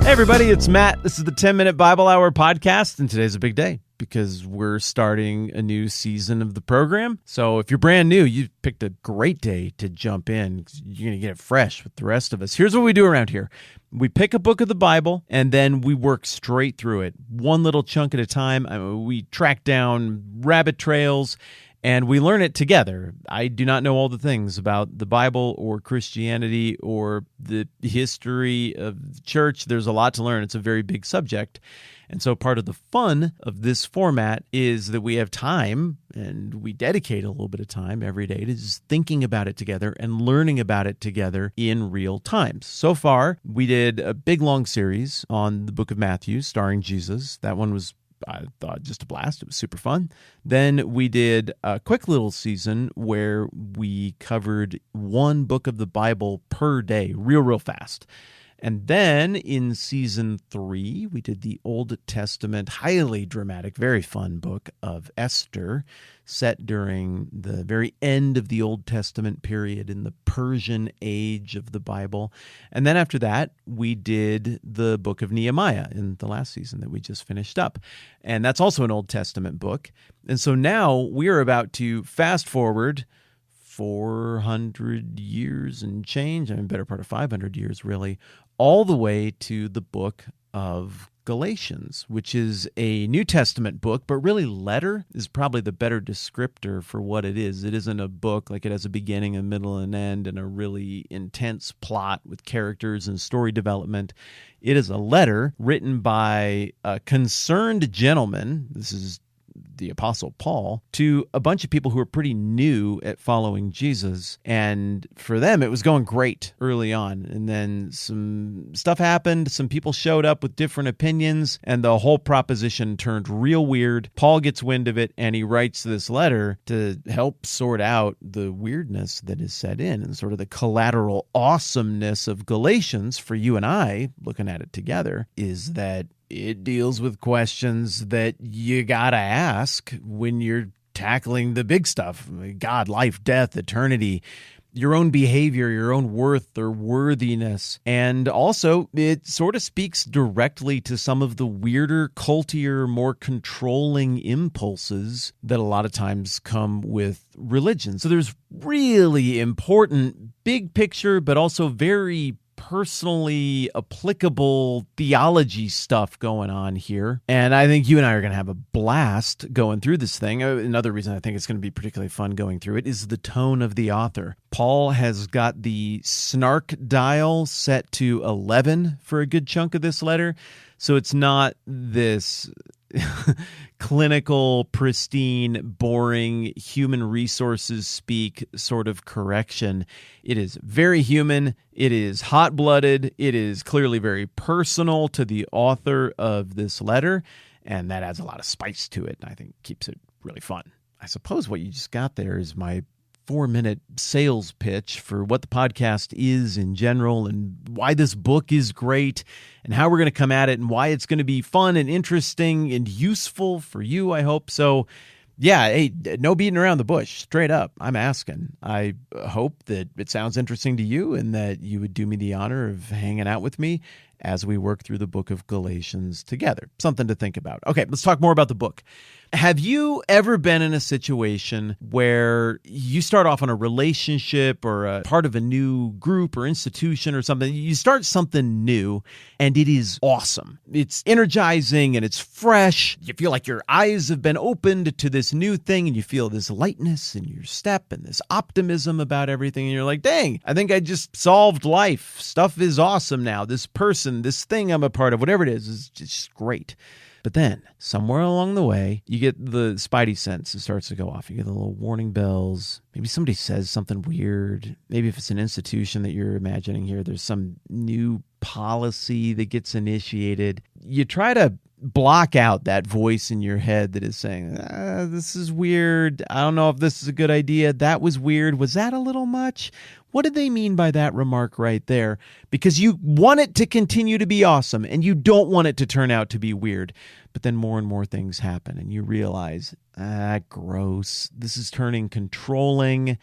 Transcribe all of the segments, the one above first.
Hey everybody, it's Matt. This is the 10-Minute Bible Hour podcast, and today's a big day because we're starting a new season of the program. So if you're brand new, you picked a great day to jump in. You're going to get it fresh with the rest of us. Here's what we do around here. We pick a book of the Bible, and then we work straight through it, one little chunk at a time. We track down rabbit trails, and we learn it together. I do not know all the things about the Bible or Christianity or the history of the church. There's a lot to learn. It's a very big subject. And so part of the fun of this format is that we have time, and we dedicate a little bit of time every day to just thinking about it together and learning about it together in real time. So far, we did a big, long series on the book of Matthew starring Jesus. That one was, I thought, just a blast. It was super fun. Then we did a quick little season where we covered one book of the Bible per day, real fast. And then in season 3, we did the Old Testament, highly dramatic, very fun book of Esther, set during the very end of the Old Testament period in the Persian age of the Bible. And then after that, we did the book of Nehemiah in the last season that we just finished up. And that's also an Old Testament book. And so now we are about to fast forward 400 years and change, better part of 500 years really, all the way to the book of Galatians, which is a New Testament book, but really letter is probably the better descriptor for what it is. It isn't a book like it has a beginning, a middle, and end, and a really intense plot with characters and story development. It is a letter written by a concerned gentleman. This is the Apostle Paul, to a bunch of people who are pretty new at following Jesus. And for them, it was going great early on. And then some stuff happened. Some people showed up with different opinions, and the whole proposition turned real weird. Paul gets wind of it, and he writes this letter to help sort out the weirdness that is set in and sort of the collateral awesomeness of Galatians for you and I, looking at it together, is that it deals with questions that you gotta ask when you're tackling the big stuff. God, life, death, eternity, your own behavior, your own worth or worthiness. And also, it sort of speaks directly to some of the weirder, cultier, more controlling impulses that a lot of times come with religion. So there's really important, big picture, but also very personally applicable theology stuff going on here. And I think you and I are going to have a blast going through this thing. Another reason I think it's going to be particularly fun going through it is the tone of the author. Paul has got the snark dial set to 11 for a good chunk of this letter. So it's not this clinical, pristine, boring, human resources speak sort of correction. It is very human. It is hot-blooded. It is clearly very personal to the author of this letter, and that adds a lot of spice to it, and I think keeps it really fun. I suppose what you just got there is my 4-minute sales pitch for what the podcast is in general and why this book is great and how we're going to come at it and why it's going to be fun and interesting and useful for you, I hope. So, yeah, hey, no beating around the bush. Straight up, I'm asking. I hope that it sounds interesting to you and that you would do me the honor of hanging out with me as we work through the book of Galatians together. Something to think about. Okay, let's talk more about the book. Have you ever been in a situation where you start off on a relationship or a part of a new group or institution or something? You start something new and it is awesome. It's energizing and it's fresh. You feel like your eyes have been opened to this new thing and you feel this lightness in your step and this optimism about everything. And you're like, dang, I think I just solved life. Stuff is awesome now. This person, this thing I'm a part of, whatever it is just great. But then, somewhere along the way, you get the spidey sense. It starts to go off. You get the little warning bells. Maybe somebody says something weird. Maybe if it's an institution that you're imagining here, there's some new policy that gets initiated. You try to block out that voice in your head that is saying, this is weird. I don't know if this is a good idea. That was weird. Was that a little much? What did they mean by that remark right there? Because you want it to continue to be awesome and you don't want it to turn out to be weird. But then more and more things happen and you realize, gross. This is turning controlling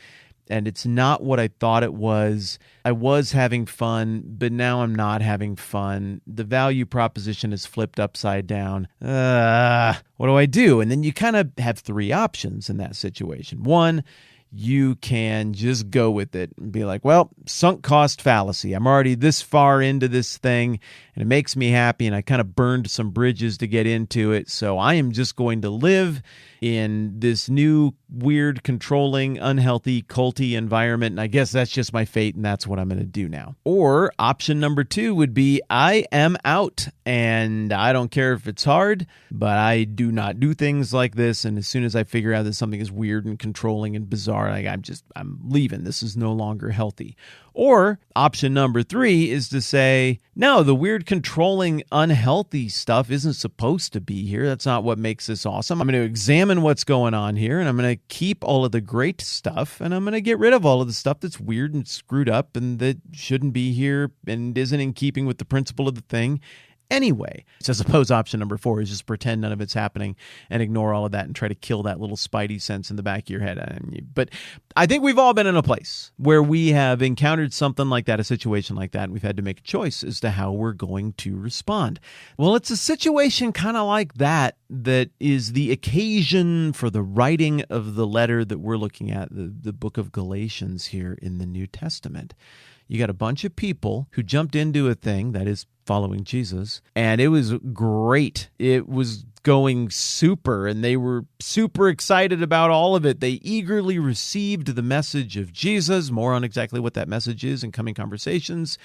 and it's not what I thought it was. I was having fun, but now I'm not having fun. The value proposition is flipped upside down. What do I do? And then you kind of have three options in that situation. One, you can just go with it and be like, well, sunk cost fallacy. I'm already this far into this thing and it makes me happy and I kind of burned some bridges to get into it. So I am just going to live in this new, weird, controlling, unhealthy, culty environment. And I guess that's just my fate and that's what I'm going to do now. Or option number two would be I am out and I don't care if it's hard, but I do not do things like this. And as soon as I figure out that something is weird and controlling and bizarre, I'm leaving. This is no longer healthy. Or option number three is to say, no, the weird, controlling, unhealthy stuff isn't supposed to be here. That's not what makes this awesome. I'm going to examine what's going on here, and I'm going to keep all of the great stuff, and I'm going to get rid of all of the stuff that's weird and screwed up and that shouldn't be here and isn't in keeping with the principle of the thing anyway. So I suppose option number four is just pretend none of it's happening and ignore all of that and try to kill that little spidey sense in the back of your head. But I think we've all been in a place where we have encountered something like that, a situation like that, and we've had to make a choice as to how we're going to respond. Well, it's a situation kind of like that is the occasion for the writing of the letter that we're looking at, the book of Galatians here in the New Testament. You got a bunch of people who jumped into a thing that is following Jesus, and it was great. It was going super, and they were super excited about all of it. They eagerly received the message of Jesus. More on exactly what that message is in coming conversations.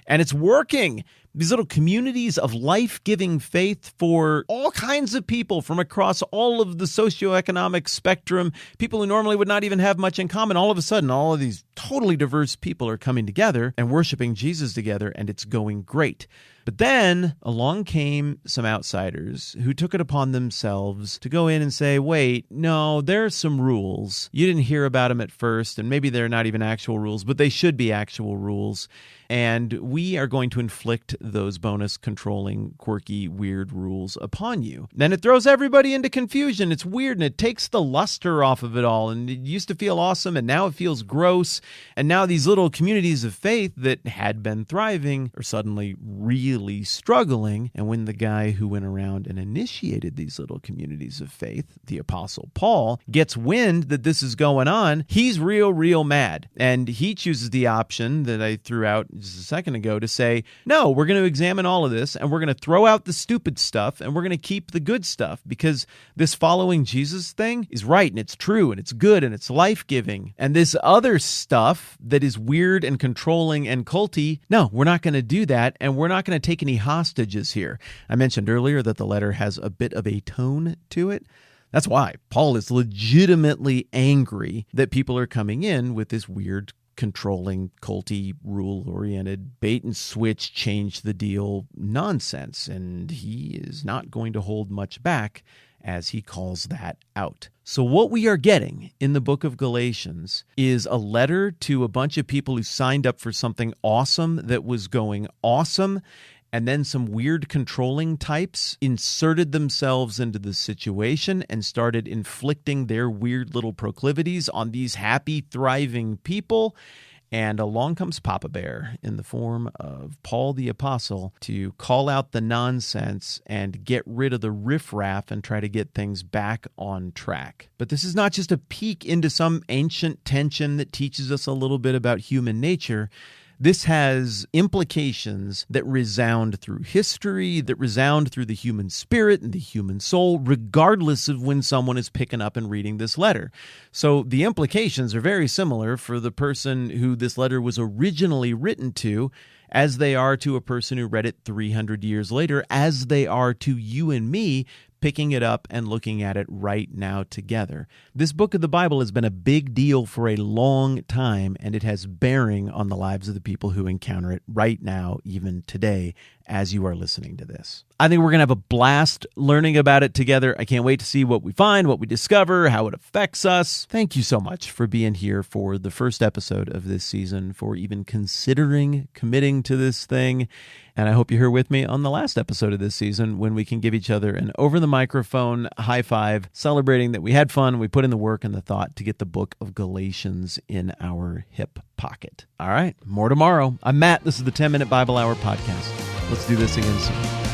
And it's working. These little communities of life-giving faith for all kinds of people from across all of the socioeconomic spectrum, people who normally would not even have much in common. All of a sudden, all of these totally diverse people are coming together and worshiping Jesus together, and it's going great. But then along came some outsiders who took it upon themselves to go in and say, wait, no, there are some rules. You didn't hear about them at first, and maybe they're not even actual rules, but they should be actual rules. And we are going to inflict those bonus controlling, quirky, weird rules upon you. Then it throws everybody into confusion. It's weird, and it takes the luster off of it all. And it used to feel awesome, and now it feels gross. And now these little communities of faith that had been thriving are suddenly really struggling. And when the guy who went around and initiated these little communities of faith, the Apostle Paul, gets wind that this is going on, he's real mad. And he chooses the option that I threw out just a second ago to say, no, we're going to examine all of this and we're going to throw out the stupid stuff and we're going to keep the good stuff because this following Jesus thing is right and it's true and it's good and it's life-giving. And this other stuff that is weird and controlling and culty, no, we're not going to do that, and we're not going to take any hostages here. I mentioned earlier that the letter has a bit of a tone to it. That's why Paul is legitimately angry that people are coming in with this weird, controlling, culty, rule-oriented, bait-and-switch, change-the-deal nonsense, and he is not going to hold much back as he calls that out. So what we are getting in the book of Galatians is a letter to a bunch of people who signed up for something awesome that was going awesome, and then some weird controlling types inserted themselves into the situation and started inflicting their weird little proclivities on these happy, thriving people. And along comes Papa Bear in the form of Paul the Apostle to call out the nonsense and get rid of the riffraff and try to get things back on track. But this is not just a peek into some ancient tension that teaches us a little bit about human nature. This has implications that resound through history, that resound through the human spirit and the human soul, regardless of when someone is picking up and reading this letter. So the implications are very similar for the person who this letter was originally written to, as they are to a person who read it 300 years later, as they are to you and me, picking it up and looking at it right now together. This book of the Bible has been a big deal for a long time, and it has bearing on the lives of the people who encounter it right now, even today, as you are listening to this. I think we're going to have a blast learning about it together. I can't wait to see what we find, what we discover, how it affects us. Thank you so much for being here for the first episode of this season, for even considering committing to this thing. And I hope you're here with me on the last episode of this season when we can give each other an over-the-microphone high five, celebrating that we had fun, we put in the work and the thought to get the book of Galatians in our hip pocket. All right, more tomorrow. I'm Matt. This is the 10-Minute Bible Hour Podcast. Let's do this again soon.